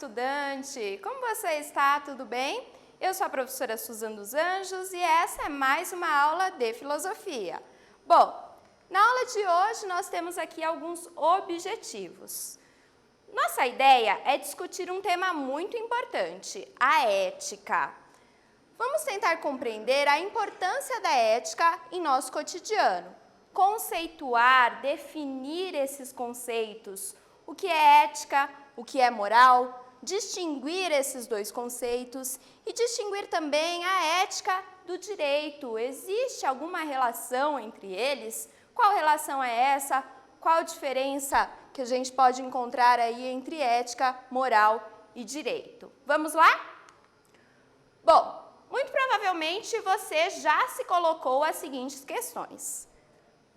estudante! Como você está? Tudo bem? Eu sou a professora Suzana dos Anjos e essa é mais uma aula de filosofia. Bom, na aula de hoje nós temos aqui alguns objetivos. Nossa ideia é discutir um tema muito importante, a ética. Vamos tentar compreender a importância da ética em nosso cotidiano, conceituar, definir esses conceitos, o que é ética, o que é moral, distinguir esses dois conceitos e distinguir também a ética do direito. Existe alguma relação entre eles? Qual relação é essa? Qual diferença que a gente pode encontrar aí entre ética, moral e direito? Vamos lá? Bom, muito provavelmente você já se colocou as seguintes questões.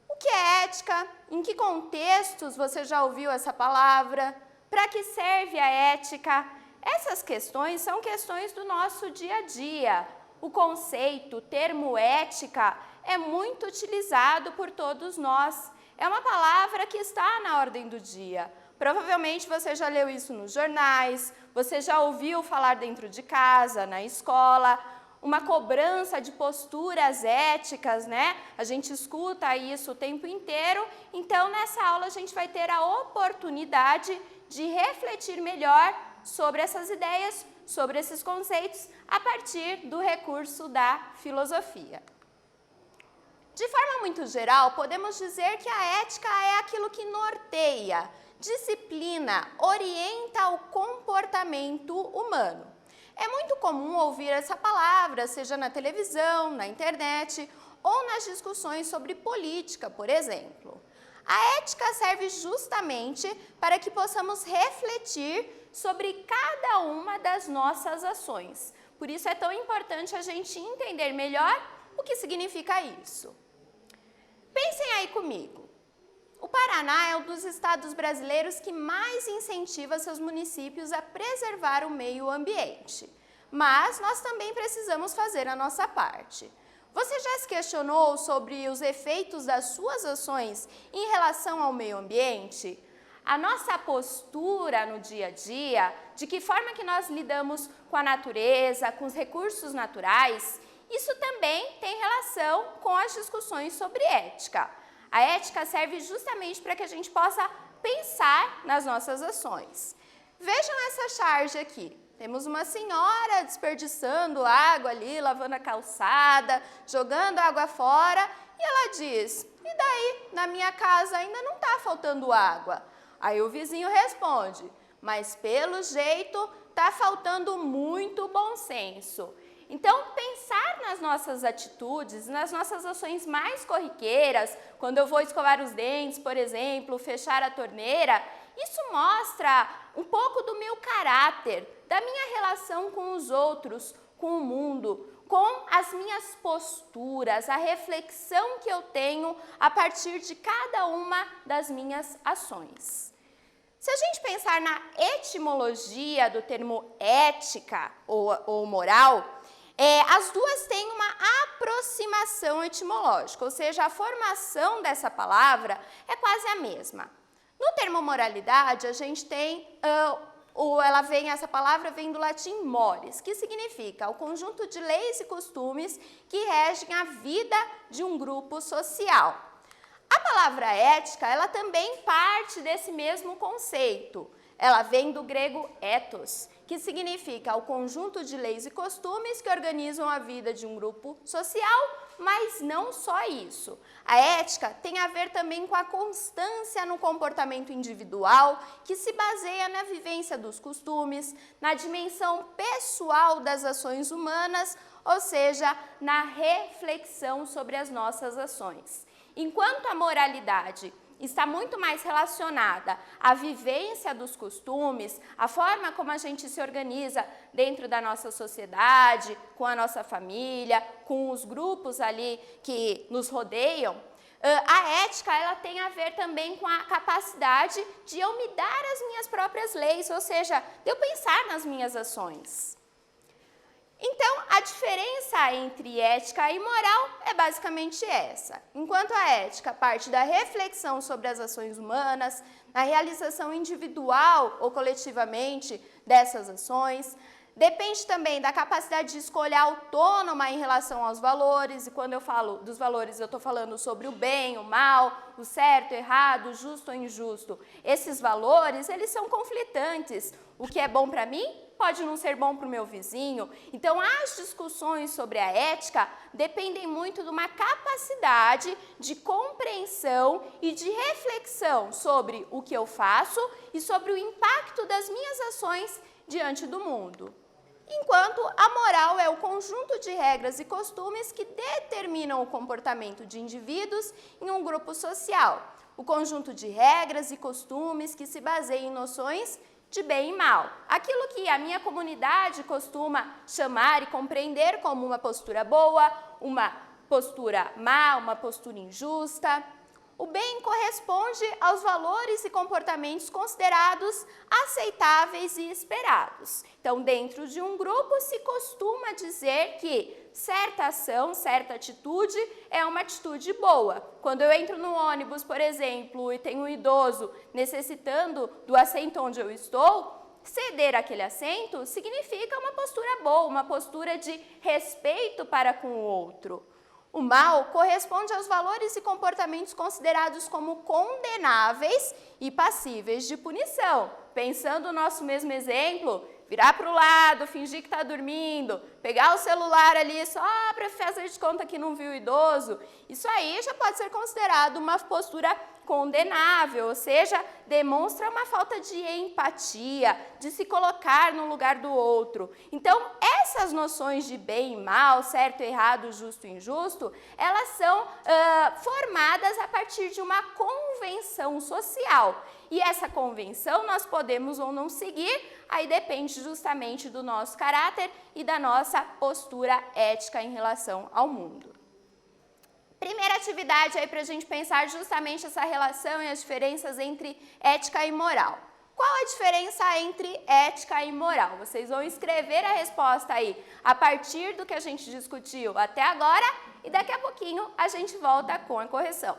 O que é ética? Em que contextos você já ouviu essa palavra? Para que serve a ética? Essas questões são questões do nosso dia a dia. O conceito, o termo ética é muito utilizado por todos nós. É uma palavra que está na ordem do dia. Provavelmente você já leu isso nos jornais, você já ouviu falar dentro de casa, na escola, uma cobrança de posturas éticas, né? A gente escuta isso o tempo inteiro, então nessa aula a gente vai ter a oportunidade de refletir melhor sobre essas ideias, sobre esses conceitos, a partir do recurso da filosofia. De forma muito geral, podemos dizer que a ética é aquilo que norteia, disciplina, orienta o comportamento humano. É muito comum ouvir essa palavra, seja na televisão, na internet ou nas discussões sobre política, por exemplo. A ética serve justamente para que possamos refletir sobre cada uma das nossas ações. Por isso é tão importante a gente entender melhor o que significa isso. Pensem aí comigo. O Paraná é um dos estados brasileiros que mais incentiva seus municípios a preservar o meio ambiente. Mas nós também precisamos fazer a nossa parte. Você já se questionou sobre os efeitos das suas ações em relação ao meio ambiente? A nossa postura no dia a dia, de que forma que nós lidamos com a natureza, com os recursos naturais, isso também tem relação com as discussões sobre ética. A ética serve justamente para que a gente possa pensar nas nossas ações. Vejam essa charge aqui. Temos uma senhora desperdiçando água ali, lavando a calçada, jogando água fora, e ela diz: e daí? Na minha casa ainda não está faltando água. Aí o vizinho responde: mas pelo jeito está faltando muito bom senso. Então, pensar nas nossas atitudes, nas nossas ações mais corriqueiras, quando eu vou escovar os dentes, por exemplo, fechar a torneira, isso mostra um pouco do meu caráter, da minha relação com os outros, com o mundo, com as minhas posturas, a reflexão que eu tenho a partir de cada uma das minhas ações. Se a gente pensar na etimologia do termo ética ou moral, as duas têm uma aproximação etimológica, ou seja, a formação dessa palavra é quase a mesma. No termo moralidade, a gente tem, essa palavra vem do latim mores, que significa o conjunto de leis e costumes que regem a vida de um grupo social. A palavra ética, ela também parte desse mesmo conceito. Ela vem do grego ethos, que significa o conjunto de leis e costumes que organizam a vida de um grupo social, mas não só isso. A ética tem a ver também com a constância no comportamento individual, que se baseia na vivência dos costumes, na dimensão pessoal das ações humanas, ou seja, na reflexão sobre as nossas ações. Enquanto a moralidade está muito mais relacionada à vivência dos costumes, à forma como a gente se organiza dentro da nossa sociedade, com a nossa família, com os grupos ali que nos rodeiam, a ética ela tem a ver também com a capacidade de eu me dar as minhas próprias leis, ou seja, de eu pensar nas minhas ações. Então, a diferença entre ética e moral é basicamente essa. Enquanto a ética parte da reflexão sobre as ações humanas, na realização individual ou coletivamente dessas ações, depende também da capacidade de escolha autônoma em relação aos valores, e quando eu falo dos valores, eu estou falando sobre o bem, o mal, o certo, o errado, o justo ou injusto. Esses valores, eles são conflitantes. O que é bom para mim pode não ser bom para o meu vizinho. Então, as discussões sobre a ética dependem muito de uma capacidade de compreensão e de reflexão sobre o que eu faço e sobre o impacto das minhas ações diante do mundo. Enquanto a moral é o conjunto de regras e costumes que determinam o comportamento de indivíduos em um grupo social. O conjunto de regras e costumes que se baseia em noções de bem e mal. Aquilo que a minha comunidade costuma chamar e compreender como uma postura boa, uma postura má, uma postura injusta. O bem corresponde aos valores e comportamentos considerados aceitáveis e esperados. Então, dentro de um grupo, se costuma dizer que certa ação, certa atitude é uma atitude boa. Quando eu entro no ônibus, por exemplo, e tem um idoso necessitando do assento onde eu estou, ceder aquele assento significa uma postura boa, uma postura de respeito para com o outro. O mal corresponde aos valores e comportamentos considerados como condenáveis e passíveis de punição. Pensando no nosso mesmo exemplo, virar para o lado, fingir que está dormindo, pegar o celular ali só para fazer de conta que não viu o idoso, isso aí já pode ser considerado uma postura condenável, ou seja, demonstra uma falta de empatia, de se colocar no lugar do outro. Então, essas noções de bem e mal, certo e errado, justo e injusto, elas são formadas a partir de uma convenção social. E essa convenção nós podemos ou não seguir, aí depende justamente do nosso caráter e da nossa postura ética em relação ao mundo. Primeira atividade aí para a gente pensar justamente essa relação e as diferenças entre ética e moral. Qual a diferença entre ética e moral? Vocês vão escrever a resposta aí a partir do que a gente discutiu até agora e daqui a pouquinho a gente volta com a correção.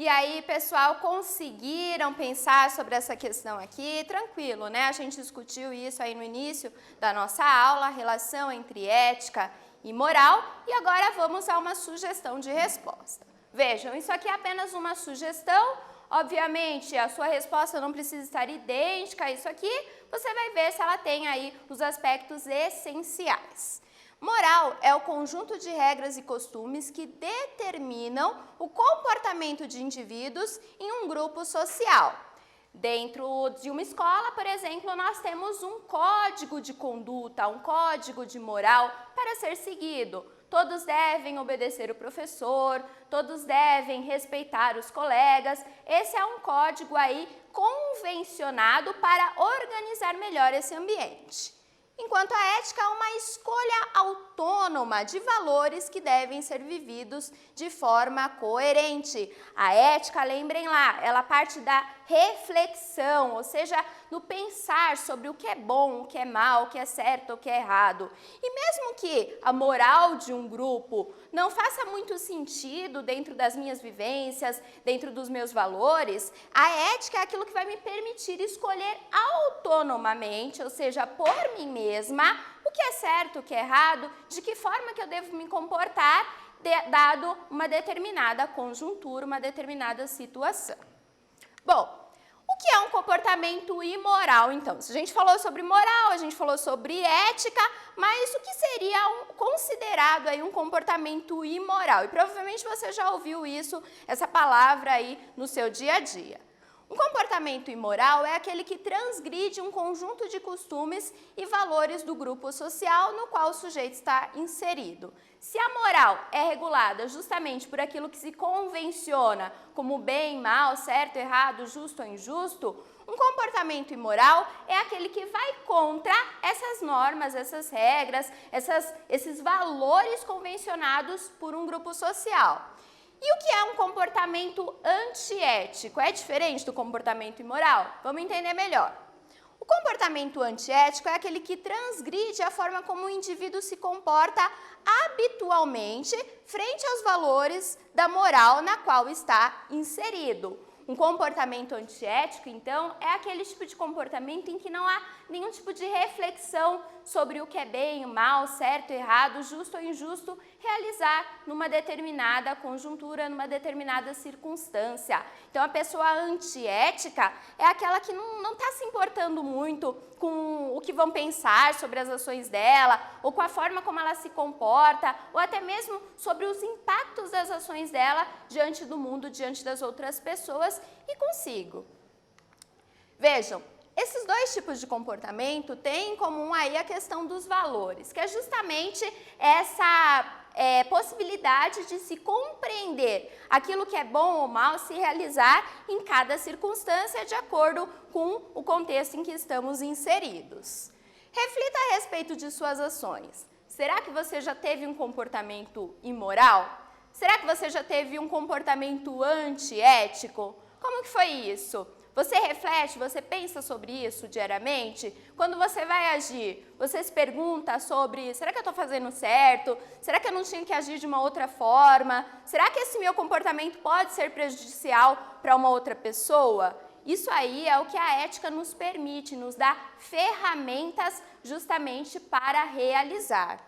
E aí, pessoal, conseguiram pensar sobre essa questão aqui? Tranquilo, né? A gente discutiu isso aí no início da nossa aula, a relação entre ética e moral, e agora vamos a uma sugestão de resposta. Vejam, isso aqui é apenas uma sugestão, obviamente a sua resposta não precisa estar idêntica a isso aqui, você vai ver se ela tem aí os aspectos essenciais. Moral é o conjunto de regras e costumes que determinam o comportamento de indivíduos em um grupo social. Dentro de uma escola, por exemplo, nós temos um código de conduta, um código de moral para ser seguido. Todos devem obedecer o professor, todos devem respeitar os colegas. Esse é um código aí convencionado para organizar melhor esse ambiente. Enquanto a ética é uma escolha autônoma de valores que devem ser vividos de forma coerente. A ética, lembrem lá, ela parte da reflexão, ou seja, no pensar sobre o que é bom, o que é mal, o que é certo, o que é errado. E mesmo que a moral de um grupo não faça muito sentido dentro das minhas vivências, dentro dos meus valores, a ética é aquilo que vai me permitir escolher autonomamente, ou seja, por mim mesma, o que é certo, o que é errado, de que forma que eu devo me comportar, dado uma determinada conjuntura, uma determinada situação. Bom, o que é um comportamento imoral, então? Se a gente falou sobre moral, a gente falou sobre ética, mas o que seria considerado aí um comportamento imoral? E provavelmente você já ouviu isso, essa palavra aí no seu dia a dia. Um comportamento imoral é aquele que transgride um conjunto de costumes e valores do grupo social no qual o sujeito está inserido. Se a moral é regulada justamente por aquilo que se convenciona como bem, mal, certo, errado, justo ou injusto, um comportamento imoral é aquele que vai contra essas normas, essas regras, esses valores convencionados por um grupo social. E o que é um comportamento antiético? É diferente do comportamento imoral? Vamos entender melhor. O comportamento antiético é aquele que transgride a forma como o indivíduo se comporta habitualmente frente aos valores da moral na qual está inserido. Um comportamento antiético, então, é aquele tipo de comportamento em que não há nenhum tipo de reflexão sobre o que é bem, o mal, certo, errado, justo ou injusto, realizar numa determinada conjuntura, numa determinada circunstância. Então, a pessoa antiética é aquela que não está se importando muito com o que vão pensar sobre as ações dela, ou com a forma como ela se comporta, ou até mesmo sobre os impactos das ações dela diante do mundo, diante das outras pessoas e consigo. Vejam, esses dois tipos de comportamento têm em comum aí a questão dos valores, que é justamente essa possibilidade de se compreender aquilo que é bom ou mal se realizar em cada circunstância de acordo com o contexto em que estamos inseridos. Reflita a respeito de suas ações. Será que você já teve um comportamento imoral? Será que você já teve um comportamento antiético? Como que foi isso? Você reflete, você pensa sobre isso diariamente? Quando você vai agir, você se pergunta sobre, será que eu estou fazendo certo? Será que eu não tinha que agir de uma outra forma? Será que esse meu comportamento pode ser prejudicial para uma outra pessoa? Isso aí é o que a ética nos permite, nos dá ferramentas justamente para realizar.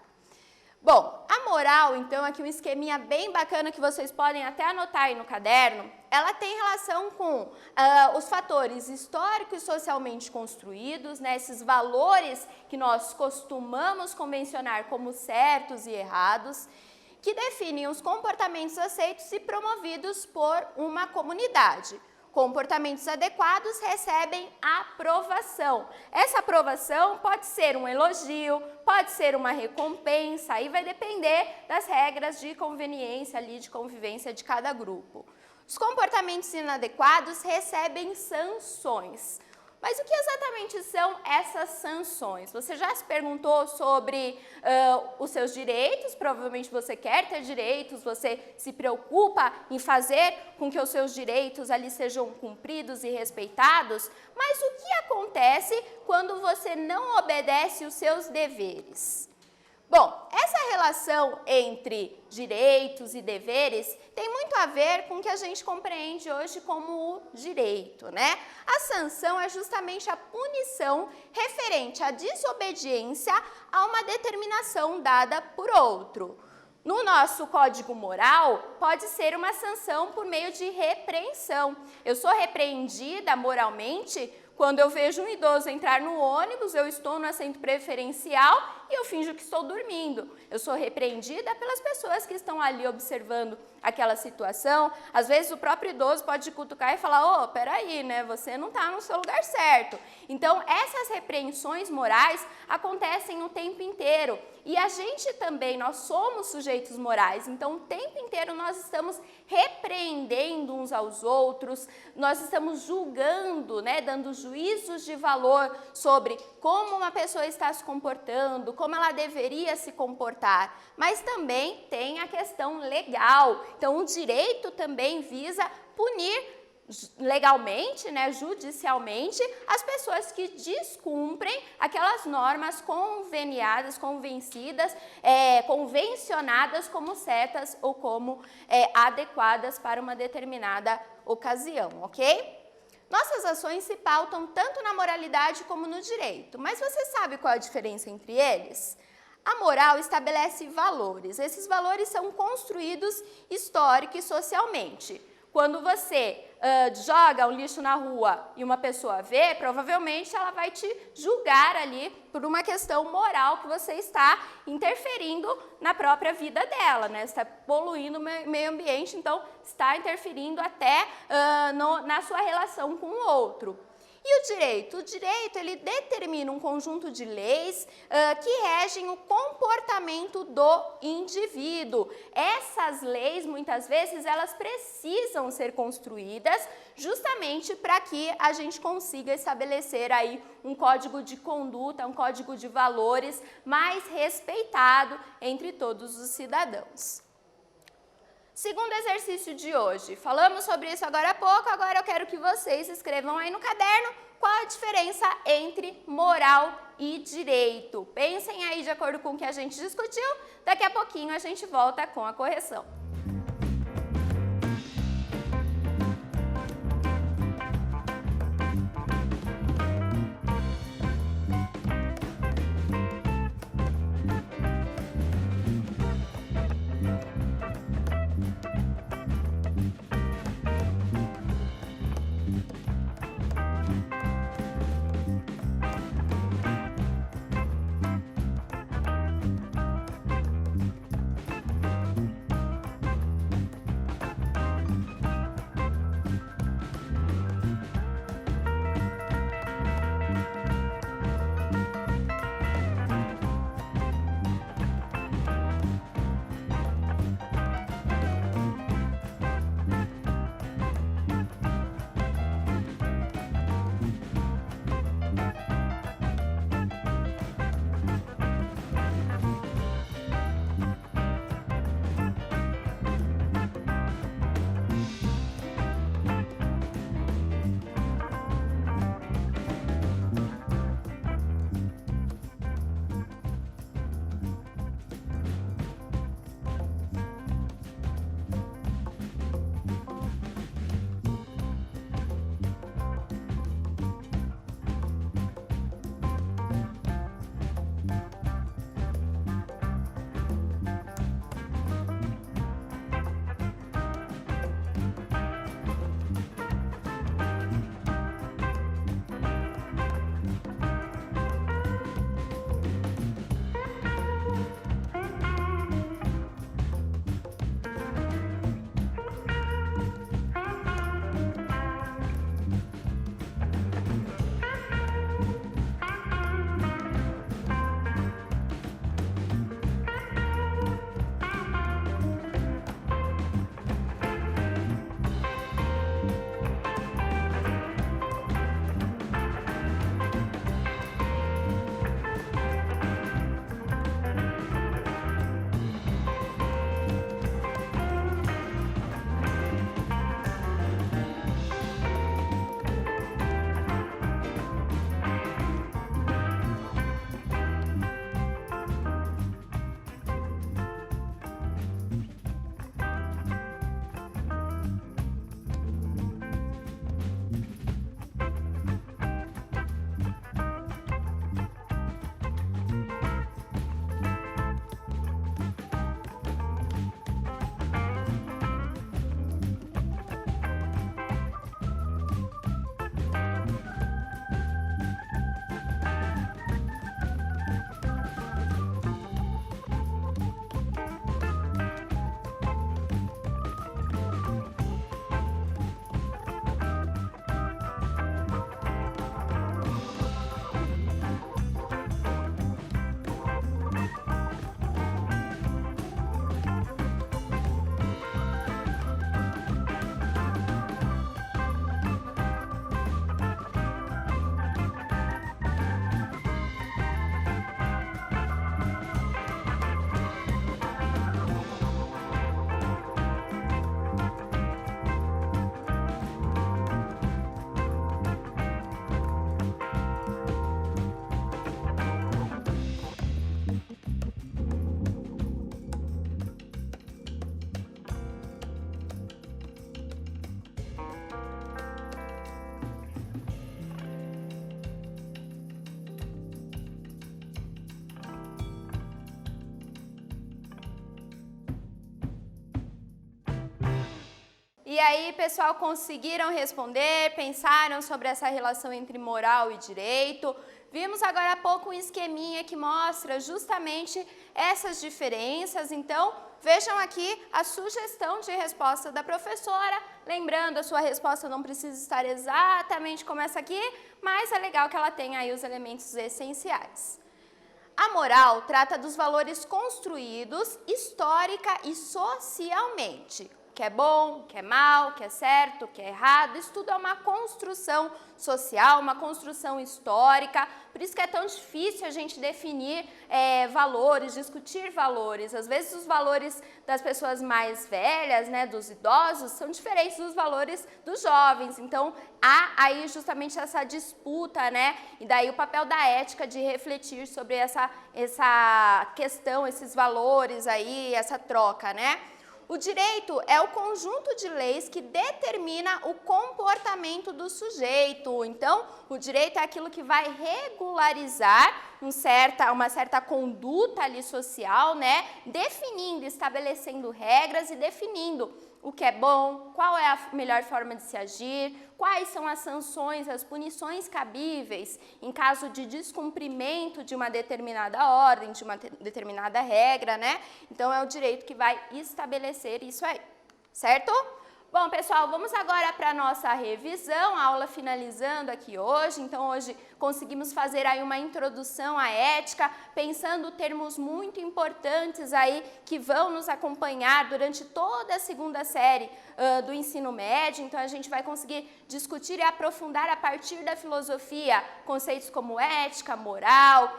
Bom, a moral, então, aqui um esqueminha bem bacana que vocês podem até anotar aí no caderno, ela tem relação com os fatores históricos e socialmente construídos, né, esses valores que nós costumamos convencionar como certos e errados, que definem os comportamentos aceitos e promovidos por uma comunidade. Comportamentos adequados recebem aprovação. Essa aprovação pode ser um elogio, pode ser uma recompensa, aí vai depender das regras de conveniência ali, de convivência de cada grupo. Os comportamentos inadequados recebem sanções. Mas o que exatamente são essas sanções? Você já se perguntou sobre os seus direitos? Provavelmente você quer ter direitos, você se preocupa em fazer com que os seus direitos ali sejam cumpridos e respeitados, mas o que acontece quando você não obedece os seus deveres? Bom, essa relação entre direitos e deveres tem muito a ver com o que a gente compreende hoje como o direito, né? A sanção é justamente a punição referente à desobediência a uma determinação dada por outro. No nosso Código Moral, pode ser uma sanção por meio de repreensão. Eu sou repreendida moralmente quando eu vejo um idoso entrar no ônibus, eu estou no assento preferencial e eu finjo que estou dormindo. Eu sou repreendida pelas pessoas que estão ali observando aquela situação. Às vezes o próprio idoso pode cutucar e falar, ô, peraí, né, você não está no seu lugar certo. Então, essas repreensões morais acontecem o tempo inteiro. E a gente também, nós somos sujeitos morais, então o tempo inteiro nós estamos repreendendo uns aos outros, nós estamos julgando, né, dando juízos de valor sobre como uma pessoa está se comportando, como ela deveria se comportar. Mas também tem a questão legal, então o direito também visa punir legalmente, né, judicialmente, as pessoas que descumprem aquelas normas conveniadas, convencidas, convencionadas como certas ou como adequadas para uma determinada ocasião, ok? Nossas ações se pautam tanto na moralidade como no direito, mas você sabe qual é a diferença entre eles? A moral estabelece valores, esses valores são construídos histórica e socialmente. Quando você joga um lixo na rua e uma pessoa vê, provavelmente ela vai te julgar ali por uma questão moral que você está interferindo na própria vida dela, né? Está poluindo o meio ambiente, então está interferindo até na sua relação com o outro. E o direito? O direito, ele determina um conjunto de leis que regem o comportamento do indivíduo. Essas leis, muitas vezes, elas precisam ser construídas justamente para que a gente consiga estabelecer aí um código de conduta, um código de valores mais respeitado entre todos os cidadãos. Segundo exercício de hoje, falamos sobre isso agora há pouco, agora eu quero que vocês escrevam aí no caderno qual a diferença entre moral e direito. Pensem aí de acordo com o que a gente discutiu, daqui a pouquinho a gente volta com a correção. E aí, pessoal, conseguiram responder, pensaram sobre essa relação entre moral e direito? Vimos agora há pouco um esqueminha que mostra justamente essas diferenças, então vejam aqui a sugestão de resposta da professora. Lembrando, a sua resposta não precisa estar exatamente como essa aqui, mas é legal que ela tenha aí os elementos essenciais. A moral trata dos valores construídos histórica e socialmente. O que é bom, o que é mal, o que é certo, o que é errado, isso tudo é uma construção social, uma construção histórica, por isso que é tão difícil a gente definir valores, discutir valores. Às vezes os valores das pessoas mais velhas, né, dos idosos, são diferentes dos valores dos jovens, então há aí justamente essa disputa, né, e daí o papel da ética de refletir sobre essa questão, esses valores aí, essa troca, né. O direito é o conjunto de leis que determina o comportamento do sujeito. Então, o direito é aquilo que vai regularizar uma certa conduta ali social, né? Definindo, estabelecendo regras e definindo o que é bom, qual é a melhor forma de se agir, quais são as sanções, as punições cabíveis em caso de descumprimento de uma determinada ordem, de uma determinada regra, né? Então, é o direito que vai estabelecer isso aí, certo? Bom, pessoal, vamos agora para a nossa revisão, a aula finalizando aqui hoje. Então, hoje conseguimos fazer aí uma introdução à ética, pensando termos muito importantes aí que vão nos acompanhar durante toda a segunda série do ensino médio. Então, a gente vai conseguir discutir e aprofundar a partir da filosofia conceitos como ética, moral,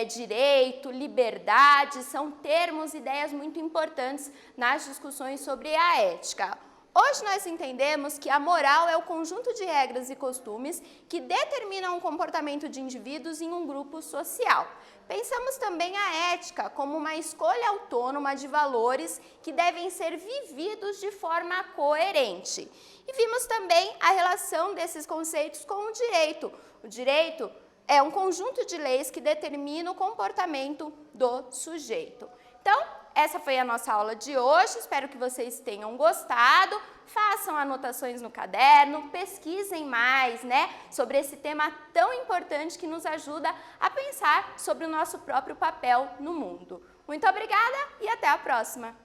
direito, liberdade, são termos, ideias muito importantes nas discussões sobre a ética. Hoje nós entendemos que a moral é o conjunto de regras e costumes que determinam o comportamento de indivíduos em um grupo social. Pensamos também a ética como uma escolha autônoma de valores que devem ser vividos de forma coerente. E vimos também a relação desses conceitos com o direito. O direito é um conjunto de leis que determina o comportamento do sujeito. Então, essa foi a nossa aula de hoje, espero que vocês tenham gostado, façam anotações no caderno, pesquisem mais, né, sobre esse tema tão importante que nos ajuda a pensar sobre o nosso próprio papel no mundo. Muito obrigada e até a próxima!